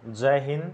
जय हिंद।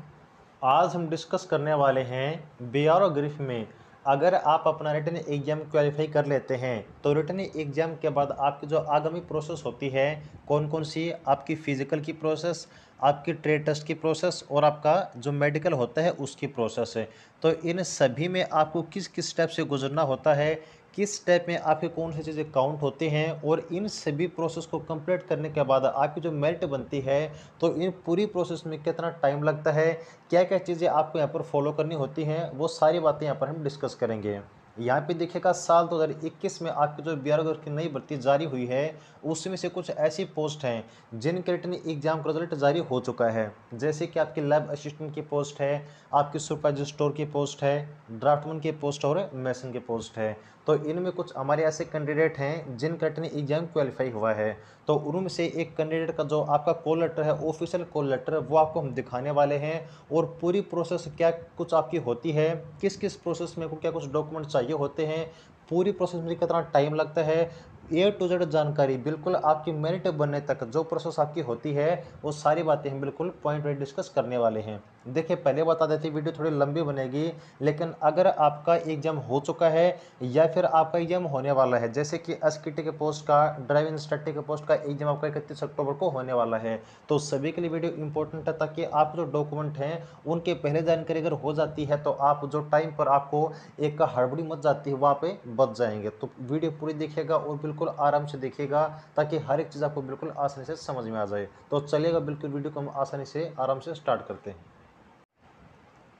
आज हम डिस्कस करने वाले हैं बीआरओ ग्रिफ में अगर आप अपना रिटन एग्जाम क्वालिफाई कर लेते हैं तो रिटन एग्जाम के बाद आपकी जो आगामी प्रोसेस होती है कौन कौन सी, आपकी फिजिकल की प्रोसेस, आपकी ट्रेड टेस्ट की प्रोसेस और आपका जो मेडिकल होता है उसकी प्रोसेस है। तो इन सभी में आपको किस किस स्टेप से गुजरना होता है, किस स्टेप में आपके कौन सी चीज़ें काउंट होती हैं और इन सभी प्रोसेस को कंप्लीट करने के बाद आपकी जो मेरिट बनती है तो इन पूरी प्रोसेस में कितना टाइम लगता है, क्या क्या चीज़ें आपको यहाँ पर फॉलो करनी होती हैं, वो सारी बातें यहाँ पर हम डिस्कस करेंगे। यहाँ पे देखिएगा साल 2021 में आपकी जो बीआरओ की नई भर्ती जारी हुई है उसमें से कुछ ऐसी पोस्ट हैं जिनके रिटन एग्जाम का रिजल्ट जारी हो चुका है। जैसे कि आपकी लैब असिस्टेंट की पोस्ट है, आपकी सुपरवाइजर स्टोर की पोस्ट है, ड्राफ्टमैन की पोस्ट और मैसन की पोस्ट है। तो इनमें कुछ हमारे ऐसे कैंडिडेट हैं जिनका रिटन एग्जाम क्वालिफाई हुआ है। तो उनमें से एक कैंडिडेट का जो आपका कॉल लेटर है, ऑफिशियल कॉल लेटर, वो आपको हम दिखाने वाले हैं और पूरी प्रोसेस क्या कुछ आपकी होती है, किस किस प्रोसेस में को क्या कुछ डॉक्यूमेंट चाहिए होते हैं, पूरी प्रोसेस में कितना टाइम लगता है, ए टू जेड जानकारी बिल्कुल आपकी मेरिट बनने तक जो प्रोसेस आपकी होती है वो सारी बातें हम बिल्कुल पॉइंट वाइज डिस्कस करने वाले हैं। देखिए पहले बता देते वीडियो थोड़ी लंबी बनेगी, लेकिन अगर आपका एग्जाम हो चुका है या फिर आपका एग्जाम होने वाला है, जैसे कि एसकेटी के पोस्ट का, ड्राइविंग इंस्ट्रक्टर के पोस्ट का एग्जाम आपका 31 अक्टूबर को होने वाला है, तो सभी के लिए वीडियो इंपॉर्टेंट है ताकि आप जो डॉक्यूमेंट हैं उनके पहले जानकारी अगर हो जाती है तो आप जो टाइम पर आपको एक हड़बड़ी मच जाती है वहाँ पे बच जाएंगे। तो वीडियो पूरी देखिएगा और बिल्कुल आराम से देखिएगा ताकि हर एक चीज़ आपको बिल्कुल आसानी से समझ में आ जाए। तो चलिएगा बिल्कुल वीडियो को हम आसानी से आराम से स्टार्ट करते हैं।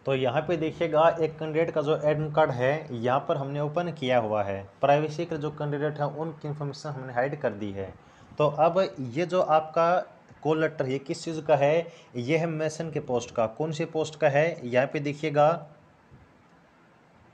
तो यहाँ पे देखिएगा एक कैंडिडेट का जो एडमिट कार्ड है यहाँ पर हमने ओपन किया हुआ है। प्राइवेसी के जो कैंडिडेट हैं उनकी इन्फॉर्मेशन हमने हाइड कर दी है। तो अब ये जो आपका कॉल लेटर है किस चीज़ का है, ये है मैसन के पोस्ट का। कौन सी पोस्ट का है यहाँ पे देखिएगा।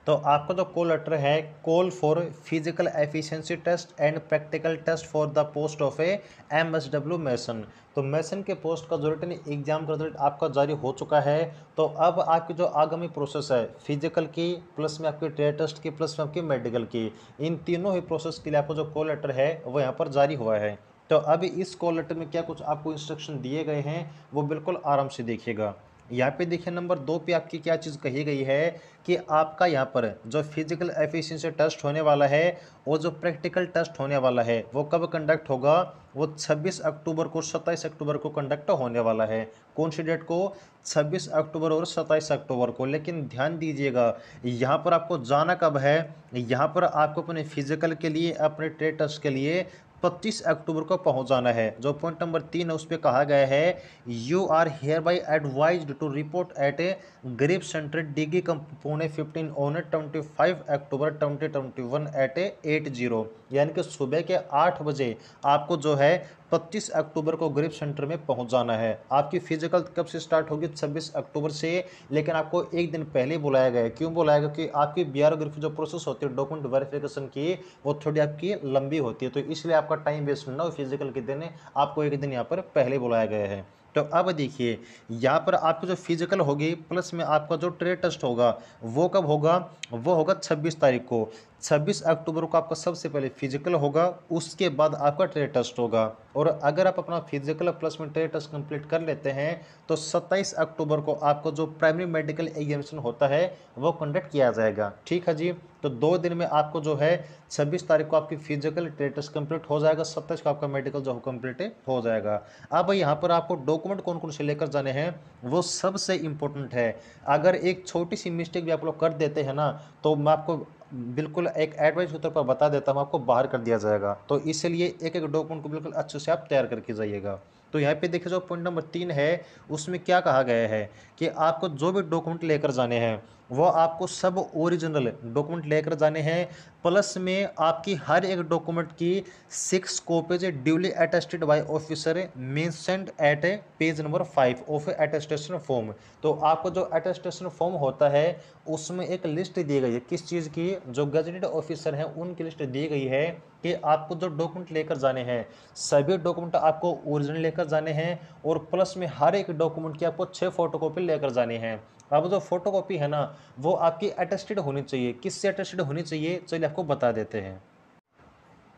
तो आपका जो कॉल लेटर है, call for physical efficiency test and practical test for the post of a MSW mason. तो मैसन के पोस्ट का जो रिटन एग्जाम का रिजल्ट आपका जारी हो चुका है। तो अब आपकी जो आगामी प्रोसेस है फिजिकल की, प्लस में आपकी ट्रेड टेस्ट की, प्लस में आपकी मेडिकल की, इन तीनों ही प्रोसेस के लिए आपको जो कॉल लेटर है वो यहाँ पर जारी हुआ है। तो अब इस कॉल लेटर में क्या कुछ आपको इंस्ट्रक्शन दिए गए हैं वो बिल्कुल आराम से देखिएगा। यहाँ पे देखिए नंबर 2 पे आपकी क्या चीज़ कही गई है कि आपका यहाँ पर जो फिजिकल एफिशिएंसी टेस्ट होने वाला है और जो प्रैक्टिकल टेस्ट होने वाला है वो कब कंडक्ट होगा, वो 26 अक्टूबर को 27 अक्टूबर को कंडक्ट होने वाला है। कौन सी डेट को, 26 अक्टूबर और 27 अक्टूबर को। लेकिन ध्यान दीजिएगा यहाँ पर आपको जाना कब है, यहाँ पर आपको अपने फिजिकल के लिए, अपने ट्रेड टेस्ट के लिए 25 अक्टूबर को पहुंच जाना है। जो पॉइंट नंबर 3 है उस पर कहा गया है you are hereby advised to report at a GREF centre Dighi Pune 15 on 25 October 2021 at a 80, यानी कि सुबह के 8 बजे आपको जो है 25 अक्टूबर को ग्रिप सेंटर में पहुंच जाना है। आपकी फिजिकल कब से स्टार्ट होगी, 26 अक्टूबर से, लेकिन आपको एक दिन पहले बुलाया गया है। क्यों बुलाया गया, क्योंकि आपकी बीआरओ ग्रिप जो प्रोसेस होती है डॉक्यूमेंट वेरिफिकेशन की वो थोड़ी आपकी लंबी होती है, तो इसलिए आपका टाइम वेस्ट ना हो फिजिकल के दिन आपको एक दिन यहाँ पर पहले बुलाया गया है। तो अब देखिए यहाँ पर आपकी जो फिजिकल होगी प्लस में आपका जो ट्रेड टेस्ट होगा वो कब होगा, वो होगा 26 तारीख को। 26 अक्टूबर को आपका सबसे पहले फिजिकल होगा, उसके बाद आपका ट्रेड टेस्ट होगा। और अगर आप अपना फिजिकल प्लस में ट्रेड टेस्ट कंप्लीट कर लेते हैं तो 27 अक्टूबर को आपको जो प्राइमरी मेडिकल एग्जामिनेशन होता है वो कंडक्ट किया जाएगा। ठीक है जी। तो 2 दिन में आपको जो है 26 तारीख को आपकी फिजिकल ट्रेड टेस्ट कंप्लीट हो जाएगा, 27 को आपका मेडिकल जो कंप्लीट हो जाएगा। अब यहाँ पर आपको डॉक्यूमेंट कौन कौन से लेकर जाने हैं वो सबसे इंपॉर्टेंट है। अगर एक छोटी सी मिस्टेक भी आप लोग कर देते हैं ना तो मैं आपको बिल्कुल एक एडवाइस के तौर पर बता देता हूँ, आपको बाहर कर दिया जाएगा। तो इसलिए एक एक डॉक्यूमेंट को बिल्कुल अच्छे से आप तैयार करके जाइएगा। तो यहाँ पे देखिए जो पॉइंट नंबर 3 है उसमें क्या कहा गया है कि आपको जो भी डॉक्यूमेंट लेकर जाने हैं वो आपको सब ओरिजिनल डॉक्यूमेंट लेकर जाने हैं, प्लस में आपकी हर एक डॉक्यूमेंट की 6 copies duly attested by officer mentioned at page number 5 of attestation form. तो आपको जो अटेस्टेशन फॉर्म होता है उसमें एक लिस्ट दी गई है किस चीज़ की, जो गजेटेड ऑफिसर हैं उनकी लिस्ट दी गई है कि आपको जो डॉक्यूमेंट लेकर जाने हैं सभी डॉक्यूमेंट आपको ओरिजिनल लेकर जाने हैं और प्लस में हर एक डॉक्यूमेंट की आपको 6 फोटोकॉपी लेकर जानी है। अब जो फोटोकॉपी है ना वो आपकी अटेस्टेड होनी चाहिए। किससे अटेस्टेड होनी चाहिए चलिए आपको बता देते हैं।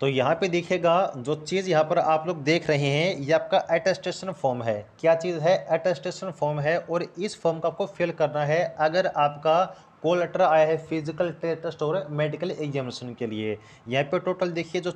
तो यहाँ पे देखिएगा जो चीज़ यहाँ पर आप लोग देख रहे हैं ये आपका अटेस्टेशन फॉर्म है। क्या चीज़ है? अटेस्टेशन फॉर्म है और इस फॉर्म को आपको फिल करना है अगर आपका कॉल लेटर आया है फिजिकल टेस्ट और मेडिकल एग्जामिनेशन के लिए। यहाँ पे टोटल देखिए जो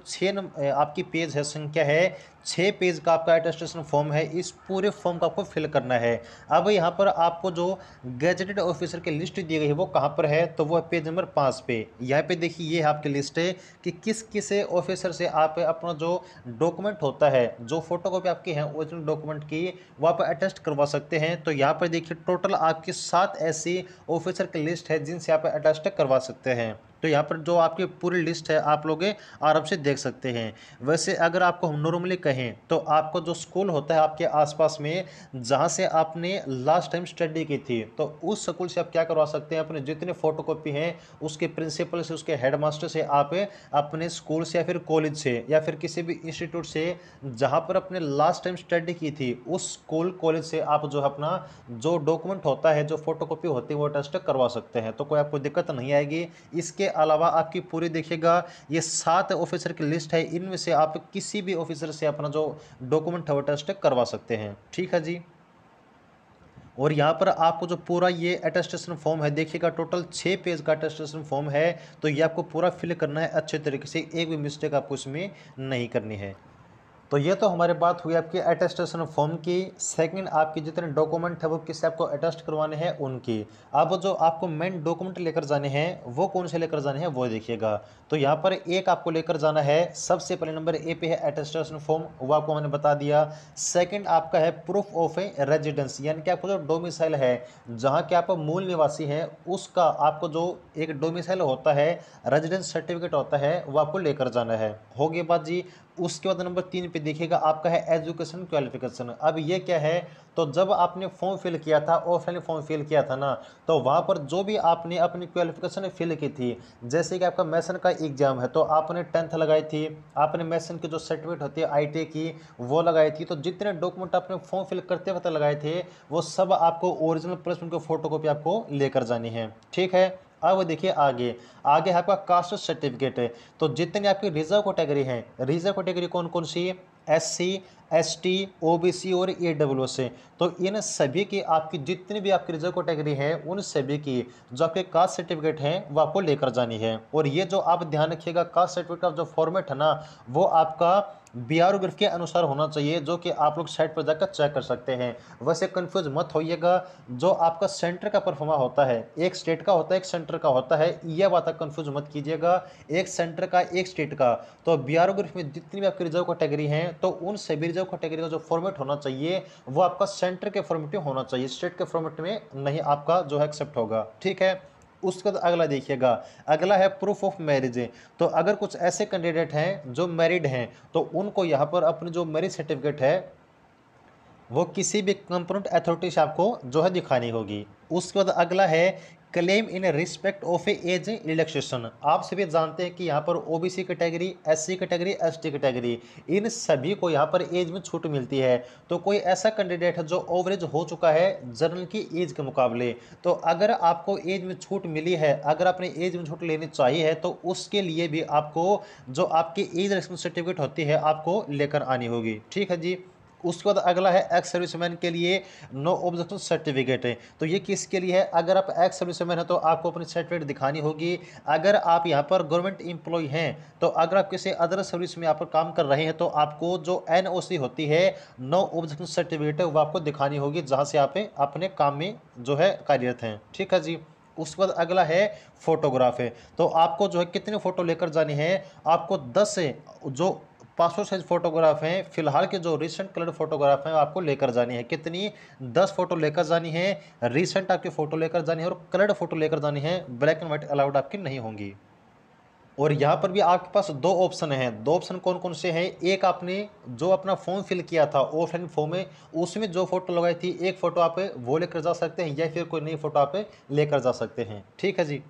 आपकी पेज है, संख्या है 6 पेज का आपका अटेस्टेशन फॉर्म है। इस पूरे फॉर्म को आपको फिल करना है। अब यहाँ पर आपको जो गैजेटेड ऑफिसर की लिस्ट दी गई है वो कहाँ पर है? तो वो है पेज नंबर 5 पे। यहाँ पे देखिए ये आपकी लिस्ट है कि किस किस ऑफिसर से आप अपना जो डॉक्यूमेंट होता है, जो फोटोकॉपी आपकी है ओरिजिनल डॉक्यूमेंट की, वो आप अटेस्ट करवा सकते हैं। तो यहाँ पर देखिए टोटल आपकी 7 ऐसी ऑफिसर की लिस्ट है जिनसे आप अटेस्ट करवा सकते हैं। तो यहाँ पर जो आपकी पूरी लिस्ट है आप लोग आराम से देख सकते हैं। वैसे अगर आपको हम नॉर्मली कहें तो आपको जो स्कूल होता है आपके आसपास में जहाँ से आपने लास्ट टाइम स्टडी की थी, तो उस स्कूल से आप क्या करवा सकते हैं? अपने जितने फोटोकॉपी हैं उसके प्रिंसिपल से, उसके हेडमास्टर से, आप अपने स्कूल से या फिर कॉलेज से या फिर किसी भी इंस्टीट्यूट से जहाँ पर अपने लास्ट टाइम स्टडी की थी उस स्कूल कॉलेज से आप जो अपना जो डॉक्यूमेंट होता है, जो फोटोकॉपी होती है वो टेस्ट करवा सकते हैं। तो कोई आपको दिक्कत नहीं आएगी। इसके अलावा आपकी पूरी देखिएगा ये 7 ऑफिसर की लिस्ट है, इनमें से आप किसी भी ऑफिसर से अपना जो डॉक्यूमेंट है वो टेस्ट करवा सकते हैं। ठीक है जी। और यहाँ पर आपको जो पूरा ये अटेस्टेशन फॉर्म है देखिएगा टोटल 6 पेज का अटेस्टेशन फॉर्म है। तो ये आपको पूरा फिल करना है अच्छे तरीके से, एक भी मिस्टेक आपको इसमें नहीं करनी है। तो ये तो हमारी बात हुई आपकी अटेस्टेशन फॉर्म की। सेकंड, आपके जितने डॉक्यूमेंट है वो किससे आपको अटेस्ट करवाने हैं उनकी। अब जो आपको मेन डॉक्यूमेंट लेकर जाने हैं वो कौन से लेकर जाने हैं वो देखिएगा। तो यहाँ पर एक आपको लेकर जाना है, सबसे पहले नंबर ए पे है अटेस्टेशन फॉर्म, वो आपको मैंने बता दिया। सेकंड आपका है प्रूफ ऑफ ए रेजिडेंस, यानी कि आपको जो डोमिसाइल है, जहाँ के आप मूल निवासी हैं, उसका आपको जो एक डोमिसाइल होता है, रेजिडेंस सर्टिफिकेट होता है, वो आपको लेकर जाना है। हो गई बात जी। उसके बाद नंबर 3 पे देखिएगा आपका है एजुकेशन क्वालिफिकेशन। अब ये क्या है? तो जब आपने फॉर्म फिल किया था, ऑफलाइन फॉर्म फिल किया था ना, तो वहाँ पर जो भी आपने अपनी क्वालिफिकेशन फिल की थी, जैसे कि आपका मैसन का एग्जाम है तो आपने 10th लगाई थी, आपने मैसन की जो सर्टिफिकेट होती है आईटीआई की वो लगाई थी, तो जितने डॉक्यूमेंट आपने फॉर्म फिल करते वक्त लगाए थे वो सब आपको ओरिजिनल प्लस उनकी फोटोकॉपी आपको लेकर जानी है। ठीक है। अब देखिए आगे, आगे आपका कास्ट सर्टिफिकेट है। तो जितनी आपकी रिजर्व कैटेगरी है, रिजर्व कैटेगरी कौन कौन सी? एससी, एसटी, ओबीसी और ईडब्ल्यूएस है। तो इन सभी की आपकी जितनी भी आपकी रिजर्व कैटेगरी है उन सभी की जो आपके कास्ट सर्टिफिकेट हैं वो आपको लेकर जानी है। और ये जो आप ध्यान रखिएगा कास्ट सर्टिफिकेट का जो फॉर्मेट है ना, वो आपका बीआरओ ग्राफ के अनुसार होना चाहिए, जो कि आप लोग साइट पर जाकर चेक कर सकते हैं। वैसे कंफ्यूज मत होइएगा, जो आपका सेंटर का परफॉर्मा होता है, एक स्टेट का होता है एक सेंटर का होता है, यह बात कंफ्यूज मत कीजिएगा, एक सेंटर का एक स्टेट का। तो बीआरओ ग्राफ में जितनी भी आपकी रिजर्व कैटेगरी हैं तो उन सभी रिजर्व कैटेगरी का जो फॉर्मेट होना चाहिए वो आपका सेंटर के फॉर्मेट में होना चाहिए, स्टेट के फॉर्मेट में नहीं आपका जो है एक्सेप्ट होगा। ठीक है। उसके बाद अगला देखिएगा, अगला है प्रूफ ऑफ मैरिज। तो अगर कुछ ऐसे कैंडिडेट हैं जो मैरिड हैं तो उनको यहाँ पर अपनी जो मैरिज सर्टिफिकेट है वो किसी भी कंपोनेंट अथॉरिटी से आपको जो है दिखानी होगी। उसके बाद अगला है claim in respect of a age relaxation. आप सभी जानते हैं कि यहाँ पर OBC category, SC category, ST category, इन सभी को यहाँ पर एज में छूट मिलती है। तो कोई ऐसा कैंडिडेट है जो ओवरेज हो चुका है जनरल की एज के मुकाबले, तो अगर आपको एज में छूट मिली है, अगर आपने एज में छूट लेनी चाहिए है तो उसके लिए भी आपको जो आपकी एज रिलैक्सेशन सर्टिफिकेट होती है आपको लेकर आनी होगी। ठीक है जी। उसके बाद अगला है एक्स सर्विसमैन के लिए नो ऑब्जेक्शन सर्टिफिकेट है। तो ये किसके लिए है? अगर आप एक्स सर्विसमैन है तो आपको अपनी सर्टिफिकेट दिखानी होगी। अगर आप यहाँ पर गवर्नमेंट एम्प्लॉय हैं तो अगर आप किसी अदर सर्विस में यहाँ पर काम कर रहे हैं तो आपको जो एनओसी होती है, नो ऑब्जेक्शन सर्टिफिकेट है, वो आपको दिखानी होगी जहाँ से आप अपने काम में जो है कार्यरत हैं। ठीक है जी। उसके बाद अगला है फोटोग्राफ है। तो आपको जो है कितने फोटो लेकर जानी है? आपको 10 जो पासपोर्ट साइज फोटोग्राफ हैं, फिलहाल के जो रिसेंट कलर फोटोग्राफ हैं आपको लेकर जानी है। कितनी? 10 फोटो लेकर जानी है। रिसेंट आपकी फोटो लेकर जानी है और कलर्ड फोटो लेकर जानी है, ब्लैक एंड व्हाइट अलाउड आपकी नहीं होंगी। और यहाँ पर भी आपके पास दो ऑप्शन हैं। दो ऑप्शन कौन कौन से हैं? एक, आपने जो अपना फॉर्म फिल किया था ऑफलाइन फॉर्म में, उसमें जो फोटो लगाई थी एक फोटो आप वो लेकर जा सकते हैं या फिर कोई नई फोटो आप लेकर जा सकते हैं। ठीक है जी।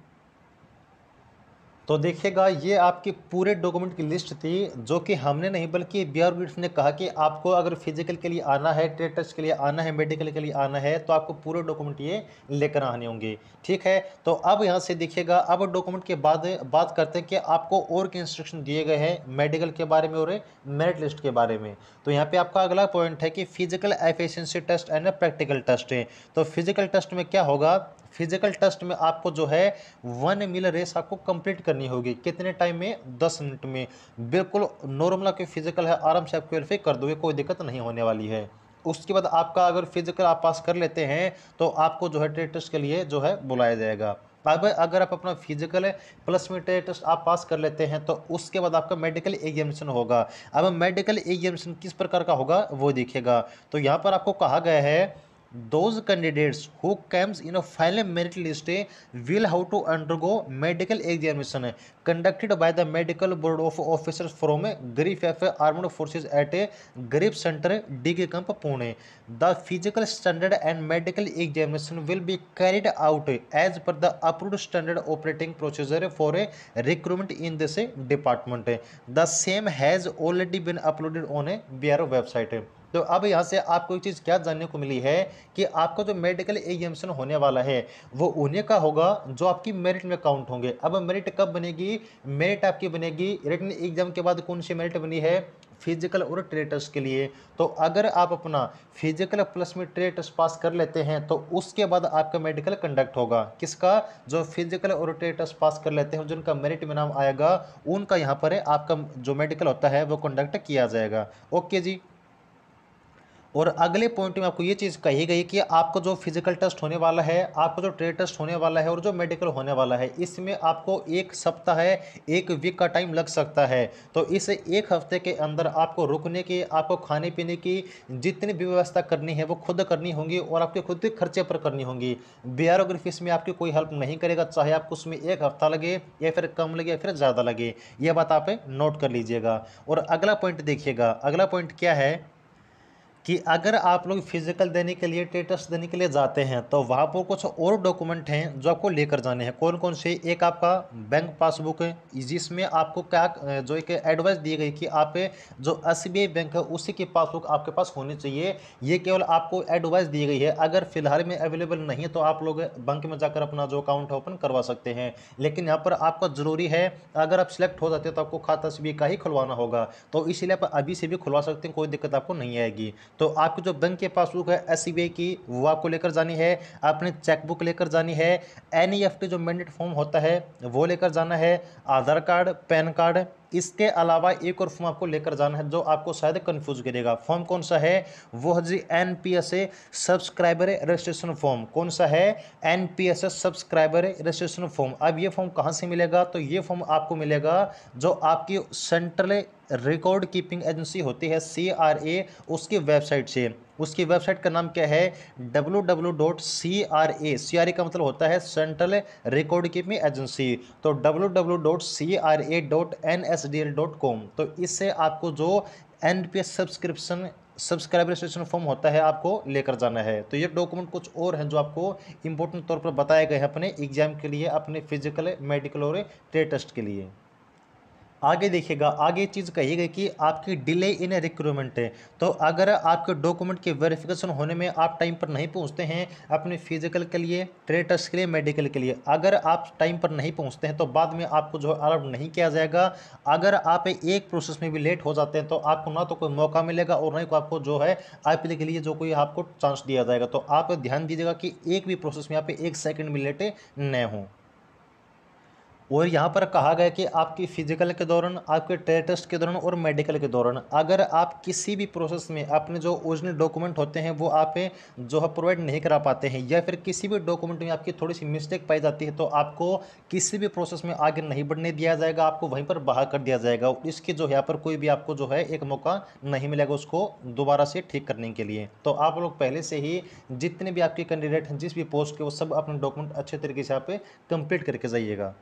तो देखिएगा ये आपके पूरे डॉक्यूमेंट की लिस्ट थी जो कि हमने नहीं बल्कि बीआर ग्रिफ ने कहा कि आपको अगर फिजिकल के लिए आना है, ट्रेड टेस्ट के लिए आना है, मेडिकल के लिए आना है तो आपको पूरे डॉक्यूमेंट ये लेकर आने होंगे। ठीक है, तो अब यहाँ से देखिएगा, अब डॉक्यूमेंट के बाद बात करते हैं कि आपको और क्या इंस्ट्रक्शन दिए गए हैं मेडिकल के बारे में और मेरिट लिस्ट के बारे में। तो यहाँ पे आपका अगला पॉइंट है कि physical efficiency test and practical test है। तो फिजिकल टेस्ट में क्या होगा, फिजिकल टेस्ट में आपको जो है 1 मील रेस आपको कंप्लीट करनी होगी। कितने टाइम में? 10 मिनट में। बिल्कुल नॉर्मल आपके फिजिकल है, आराम से आप क्वालिफाई कर दोगे, कोई दिक्कत नहीं होने वाली है। उसके बाद आपका अगर फिजिकल आप पास कर लेते हैं तो आपको जो है ट्रेड टेस्ट के लिए जो है बुलाया जाएगा। अब अगर आप अपना फिजिकल प्लस में ट्रेड टेस्ट आप पास कर लेते हैं तो उसके बाद आपका मेडिकल एग्जामिनेशन होगा। अब मेडिकल एग्जामिनेशन किस प्रकार का होगा वो देखिएगा। तो यहाँ पर आपको कहा गया है those candidates who comes in a final merit list will have to undergo medical examination conducted by the medical board of officers from GRIF Armed Forces at GRIF Center DG Camp Pune. The physical standard and medical examination will be carried out as per the approved standard operating procedure for recruitment in this department. The same has already been uploaded on a BRO website. तो अब यहाँ से आपको एक चीज़ क्या जानने को मिली है कि आपका जो मेडिकल एग्जामिनेशन होने वाला है वो उन्हीं का होगा जो आपकी मेरिट में काउंट होंगे। अब मेरिट कब बनेगी? मेरिट आपकी बनेगी रिटन एग्जाम के बाद। कौन सी मेरिट बनी है? फिजिकल और ट्रेड टेस्ट के लिए। तो अगर आप अपना फिजिकल प्लस में ट्रेड टेस्ट पास कर लेते हैं तो उसके बाद आपका मेडिकल कंडक्ट होगा। किसका? जो फिजिकल और ट्रेड टेस्ट पास कर लेते हैं, जिनका मेरिट में नाम आएगा, उनका यहाँ पर आपका जो मेडिकल होता है वो कंडक्ट किया जाएगा। ओके जी। और अगले पॉइंट में आपको ये चीज़ कही गई कि आपको जो फिजिकल टेस्ट होने वाला है, आपको जो ट्रेड टेस्ट होने वाला है और जो मेडिकल होने वाला है, इसमें आपको 1 सप्ताह है, 1 वीक का टाइम लग सकता है। तो इस 1 हफ्ते के अंदर आपको रुकने की, आपको खाने पीने की जितनी भी व्यवस्था करनी है वो खुद करनी होंगी और आपके खुद के खर्चे पर करनी होंगी। बीआरओ ग्रिफ इसमें आपकी कोई हेल्प नहीं करेगा, चाहे आपको उसमें 1 हफ्ता लगे या फिर कम लगे या फिर ज़्यादा लगे। ये बात आप नोट कर लीजिएगा। और अगला पॉइंट देखिएगा, अगला पॉइंट क्या है कि अगर आप लोग फिजिकल देने के लिए, ट्रेड टेस्ट देने के लिए जाते हैं तो वहाँ पर कुछ और डॉक्यूमेंट हैं जो आपको लेकर जाने हैं। कौन कौन से? एक आपका बैंक पासबुक है, जिसमें आपको क्या जो एक एडवाइस दी गई कि आप जो एसबीआई बैंक है उसी की पासबुक आपके पास होनी चाहिए। ये केवल आपको एडवाइस दी गई है। अगर फिलहाल में अवेलेबल नहीं है तो आप लोग बैंक में जाकर अपना जो अकाउंट ओपन करवा सकते हैं। लेकिन यहाँ पर आपका ज़रूरी है, अगर आप सिलेक्ट हो जाते हैं तो आपको खाता एसबीआई का ही खुलवाना होगा। तो इसीलिए आप अभी से भी खुलवा सकते हैं, कोई दिक्कत आपको नहीं आएगी। तो आपकी जो बैंक के पासबुक है एसबीआई की वो आपको लेकर जानी है, अपनी चेकबुक लेकर जानी है, एनईएफटी जो मैंडेट फॉर्म होता है वो लेकर जाना है, आधार कार्ड, पैन कार्ड। इसके अलावा एक और फॉर्म आपको लेकर जाना है जो आपको शायद कंफ्यूज करेगा। फॉर्म कौन सा है? वो है जी एनपीएस सब्सक्राइबर रजिस्ट्रेशन फॉर्म। कौन सा है? NPS subscriber registration form. अब ये फॉर्म कहाँ से मिलेगा? तो ये फॉर्म आपको मिलेगा जो आपकी सेंट्रल रिकॉर्ड कीपिंग एजेंसी होती है CRA, उसकी वेबसाइट से। उसकी वेबसाइट का नाम क्या है? www.CRA, CRA का मतलब होता है सेंट्रल रिकॉर्ड कीपिंग एजेंसी। तो www.cra.nsdl.com। तो इससे आपको जो एनपीएस सब्सक्राइबर रजिस्ट्रेशन फॉर्म होता है आपको लेकर जाना है। तो ये डॉक्यूमेंट कुछ और हैं जो आपको इंपॉर्टेंट तौर पर बताए गए हैं अपने एग्जाम के लिए, अपने फिजिकल, मेडिकल और ट्रेड टेस्ट के लिए। आगे देखिएगा, आगे चीज़ कही गई कि आपकी डिले इन रिक्रूटमेंट है। तो अगर आपके डॉक्यूमेंट के वेरिफिकेशन होने में आप टाइम पर नहीं पहुंचते हैं अपने फिजिकल के लिए, ट्रेड टेस्ट के लिए, मेडिकल के लिए, अगर आप टाइम पर नहीं पहुंचते हैं तो बाद में आपको जो है अलाउड नहीं किया जाएगा। अगर आप एक प्रोसेस में भी लेट हो जाते हैं तो आपको ना तो कोई मौका मिलेगा और ना ही आपको जो है आईपीएल के लिए जो कोई आपको चांस दिया जाएगा। तो आप ध्यान दीजिएगा कि एक भी प्रोसेस में आप 1 सेकंड भी लेट न हों। और यहाँ पर कहा गया कि आपकी फिजिकल के दौरान, आपके ट्रेड टेस्ट के दौरान और मेडिकल के दौरान अगर आप किसी भी प्रोसेस में अपने जो ओरिजिनल डॉक्यूमेंट होते हैं वो आप जो है प्रोवाइड नहीं करा पाते हैं, या फिर किसी भी डॉक्यूमेंट में आपकी थोड़ी सी मिस्टेक पाई जाती है, तो आपको किसी भी प्रोसेस में आगे नहीं बढ़ने दिया जाएगा, आपको वहीं पर बहा कर दिया जाएगा। इसके जो यहाँ पर कोई भी आपको जो है एक मौका नहीं मिलेगा उसको दोबारा से ठीक करने के लिए। तो आप लोग पहले से ही जितने भी आपके कैंडिडेट हैं जिस भी पोस्ट के, वो सब अपने डॉक्यूमेंट अच्छे तरीके से आप कंप्लीट करके जाइएगा।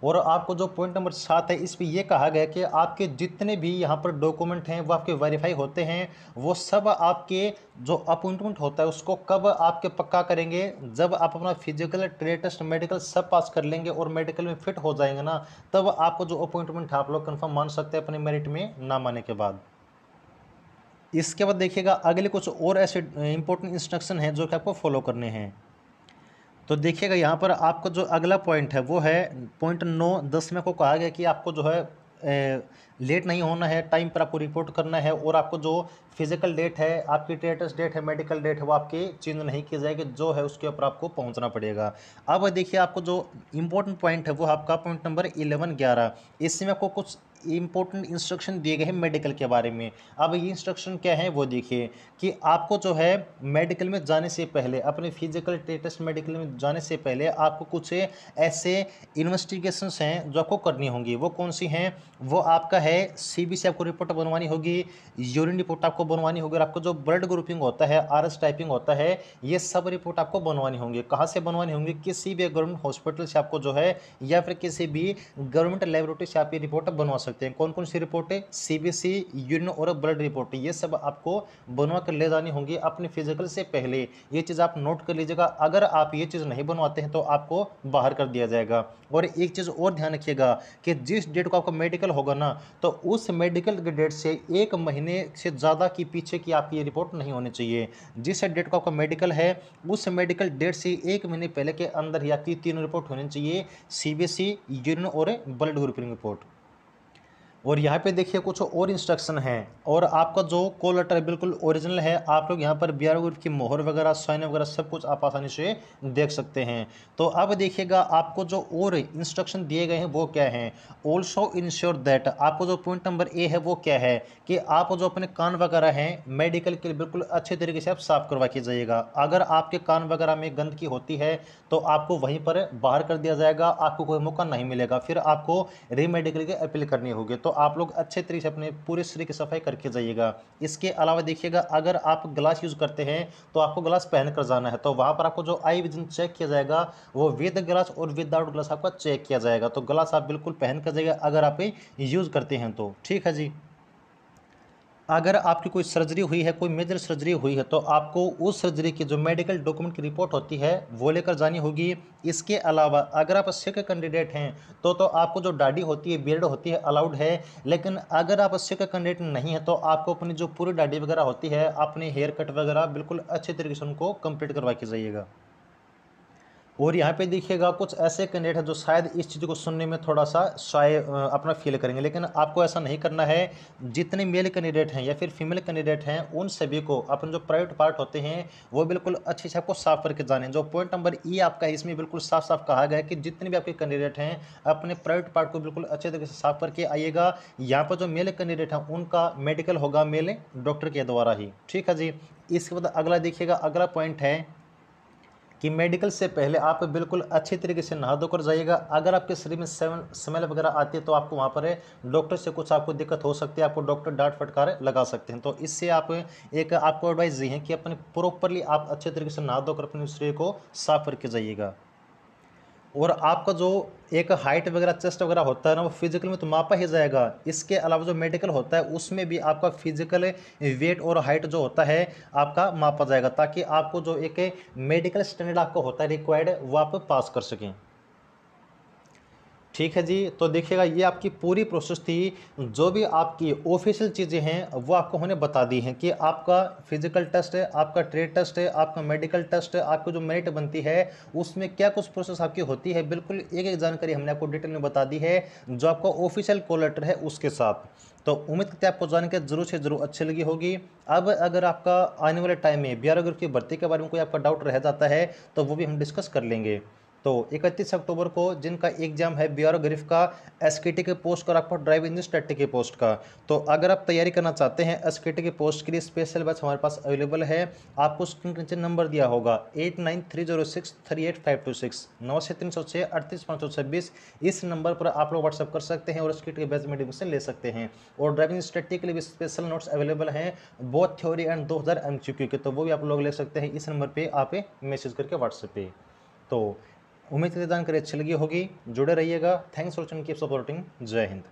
और आपको जो पॉइंट नंबर 7 है इस पे ये कहा गया कि आपके जितने भी यहाँ पर डॉक्यूमेंट हैं वो आपके वेरीफाई होते हैं, वो सब आपके जो अपॉइंटमेंट होता है उसको कब आपके पक्का करेंगे, जब आप अपना फिजिकल, ट्रेड टेस्ट, मेडिकल सब पास कर लेंगे और मेडिकल में फिट हो जाएंगे ना, तब आपको जो अपॉइंटमेंट है आप लोग कन्फर्म मान सकते हैं अपने मेरिट में नाम आने के बाद। इसके बाद देखिएगा अगले कुछ और ऐसे इंपॉर्टेंट इंस्ट्रक्शन हैं जो कि आपको फॉलो करने हैं। तो देखिएगा यहाँ पर आपका जो अगला पॉइंट है वो है पॉइंट 9-10 में को कहा गया कि आपको जो है लेट नहीं होना है, टाइम पर आपको रिपोर्ट करना है, और आपको जो फिजिकल डेट है, आपकी टेटस डेट है, मेडिकल डेट है, वो आपकी चेंज नहीं की जाएगी, जो है उसके ऊपर आपको पहुंचना पड़ेगा। अब देखिए आपको जो इंपॉर्टेंट पॉइंट है वो आपका पॉइंट नंबर 11-11, इसमें आपको कुछ इंपॉर्टेंट इंस्ट्रक्शन दिए गए हैं मेडिकल के बारे में। अब ये इंस्ट्रक्शन क्या है वो देखिए कि आपको जो है मेडिकल में जाने से पहले, अपने फिजिकल टेस्ट मेडिकल में जाने से पहले आपको कुछ ऐसे इन्वेस्टिगेशंस हैं जो आपको करनी होंगी। वो कौन सी हैं? वो आपका है सीबीसी आपको रिपोर्ट बनवानी होगी, यूरिन रिपोर्ट आपको बनवानी होगी, और आपको जो ब्लड ग्रुपिंग होता है, आरएस टाइपिंग होता है, ये सब रिपोर्ट आपको बनवानी होंगी। कहाँ से बनवानी होंगी? किसी भी गवर्नमेंट हॉस्पिटल से आपको जो है, या फिर किसी भी गवर्नमेंट लेबोरेटरी से आप ये रिपोर्ट बनवा सकते हैं। कौन कौन सी रिपोर्ट है? सीबीसी, यूरिन और ब्लड रिपोर्ट, ये सब आपको बनवा कर ले जानी होंगी अपने फिजिकल से पहले। ये चीज़ आप नोट कर लीजिएगा, अगर आप ये चीज़ नहीं बनवाते हैं तो आपको बाहर कर दिया जाएगा। और एक चीज़ और ध्यान रखिएगा कि जिस डेट को आपका मेडिकल होगा ना, तो उस मेडिकल के डेट से 1 महीने से ज़्यादा की पीछे की आपकी ये रिपोर्ट नहीं होनी चाहिए। जिस डेट को आपका मेडिकल है उस मेडिकल डेट से 1 महीने पहले के अंदर ही आपकी 3 रिपोर्ट होनी चाहिए, सीबीसी, यूरिन और ब्लड ग्रुपिंग रिपोर्ट। और यहाँ पे देखिए कुछ और इंस्ट्रक्शन हैं, और आपका जो कॉल लेटर बिल्कुल ओरिजिनल है, आप लोग यहाँ पर बीआरओ ग्रुप की मोहर वगैरह, साइन वगैरह सब कुछ आप आसानी से देख सकते हैं। तो अब देखिएगा आपको जो और इंस्ट्रक्शन दिए गए हैं वो क्या हैं। ऑल्सो इंश्योर दैट, आपको जो पॉइंट नंबर ए है वो क्या है कि आप जो अपने कान वगैरह हैं मेडिकल के लिए बिल्कुल अच्छे तरीके से आप साफ करवा के जाइएगा। अगर आपके कान वगैरह में गंदगी होती है तो आपको वहीं पर बाहर कर दिया जाएगा, आपको कोई मौका नहीं मिलेगा, फिर आपको रीमेडिकल की अपील करनी होगी। तो आप लोग अच्छे तरीके से अपने पूरे शरीर की सफाई करके जाइएगा। इसके अलावा देखिएगा अगर आप ग्लास यूज़ करते हैं तो आपको ग्लास पहन कर जाना है, तो वहाँ पर आपको जो आई विजन चेक किया जाएगा वो विद ग्लास और विदाउट ग्लास आपका चेक किया जाएगा। तो ग्लास आप बिल्कुल पहन कर जाइएगा अगर आप यूज़ करते हैं तो, ठीक है जी। अगर आपकी कोई सर्जरी हुई है, कोई मेजर सर्जरी हुई है, तो आपको उस सर्जरी की जो मेडिकल डॉक्यूमेंट की रिपोर्ट होती है वो लेकर जानी होगी। इसके अलावा अगर आप सिक कैंडिडेट हैं तो आपको जो दाढ़ी होती है, बियर्ड होती है, अलाउड है। लेकिन अगर आप सिक कैंडिडेट नहीं है तो आपको अपनी जो पूरी दाढ़ी वगैरह होती है, अपने हेयर कट वगैरह बिल्कुल अच्छे तरीके से उनको कंप्लीट करवा के जाइएगा। और यहाँ पे देखिएगा कुछ ऐसे कैंडिडेट हैं जो शायद इस चीज़ को सुनने में थोड़ा सा शाय अपना फील करेंगे, लेकिन आपको ऐसा नहीं करना है। जितने मेल कैंडिडेट हैं या फिर फीमेल कैंडिडेट हैं उन सभी को अपने जो प्राइवेट पार्ट होते हैं वो बिल्कुल अच्छे से आपको साफ करके जाने। जो पॉइंट नंबर ई आपका है इसमें बिल्कुल साफ साफ कहा गया है कि जितने भी आपके कैंडिडेट हैं अपने प्राइवेट पार्ट को बिल्कुल अच्छे तरीके से साफ करके आइएगा। यहाँ पर जो मेल कैंडिडेट हैं उनका मेडिकल होगा मेल डॉक्टर के द्वारा ही, ठीक है जी। इसके बाद अगला देखिएगा, अगला पॉइंट है कि मेडिकल से पहले आप बिल्कुल अच्छी तरीके से नहा धोकर जाइएगा। अगर आपके शरीर में स्मेल वगैरह आती है तो आपको वहाँ पर डॉक्टर से कुछ आपको दिक्कत हो सकती है, आपको डॉक्टर डांट फटकार लगा सकते हैं। तो इससे आप एक आपको एडवाइस ये है कि अपने प्रॉपरली आप अच्छे तरीके से नहा धोकर अपने शरीर को साफ करके जाइएगा। और आपका जो एक हाइट वगैरह, चेस्ट वगैरह होता है ना, वो फिजिकल में तो मापा ही जाएगा। इसके अलावा जो मेडिकल होता है उसमें भी आपका फिजिकल वेट और हाइट जो होता है आपका मापा जाएगा, ताकि आपको जो एक मेडिकल स्टैंडर्ड आपका होता है रिक्वायर्ड वो आप पास कर सकें, ठीक है जी। तो देखिएगा ये आपकी पूरी प्रोसेस थी। जो भी आपकी ऑफिशियल चीज़ें हैं वो आपको हमने बता दी हैं कि आपका फिजिकल टेस्ट है, आपका ट्रेड टेस्ट है, आपका मेडिकल टेस्ट है, आपको जो मेरिट बनती है उसमें क्या कुछ प्रोसेस आपकी होती है, बिल्कुल एक एक जानकारी हमने आपको डिटेल में बता दी है जो आपका ऑफिशियल कॉल लेटर है उसके साथ। तो उम्मीद करते हैं आपको जानकारी जरूर से जरूर अच्छी लगी होगी। अब अगर आपका आने वाले टाइम में बीआरओ ग्रुप की भर्ती के बारे में कोई आपका डाउट रह जाता है तो वो भी हम डिस्कस कर लेंगे। तो 31 अक्टूबर को जिनका एग्जाम है बीआरओ ग्रिफ का एसकेटी के पोस्ट और आपको ड्राइविंग इंस्ट्रक्टर के पोस्ट का, तो अगर आप तैयारी करना चाहते हैं एसकेटी के पोस्ट के लिए स्पेशल बैच हमारे पास अवेलेबल है। आपको स्क्रीन के नीचे नंबर दिया होगा 8930638526 9306 इस नंबर पर आप लोग व्हाट्सअप कर सकते हैं और एसकेटी के बैच में एडमिशन ले सकते हैं। और ड्राइविंग इंस्ट्रक्टर के लिए भी स्पेशल नोट्स अवेलेबल हैं, बोथ थ्योरी एंड 2000 एमसीक्यू के, तो वो भी आप लोग ले सकते हैं। इस नंबर पर आप मैसेज करके व्हाट्सएप पे। तो उम्मीद है जानकारी अच्छी लगी होगी। जुड़े रहिएगा। Thanks for watching, keep supporting. जय हिंद।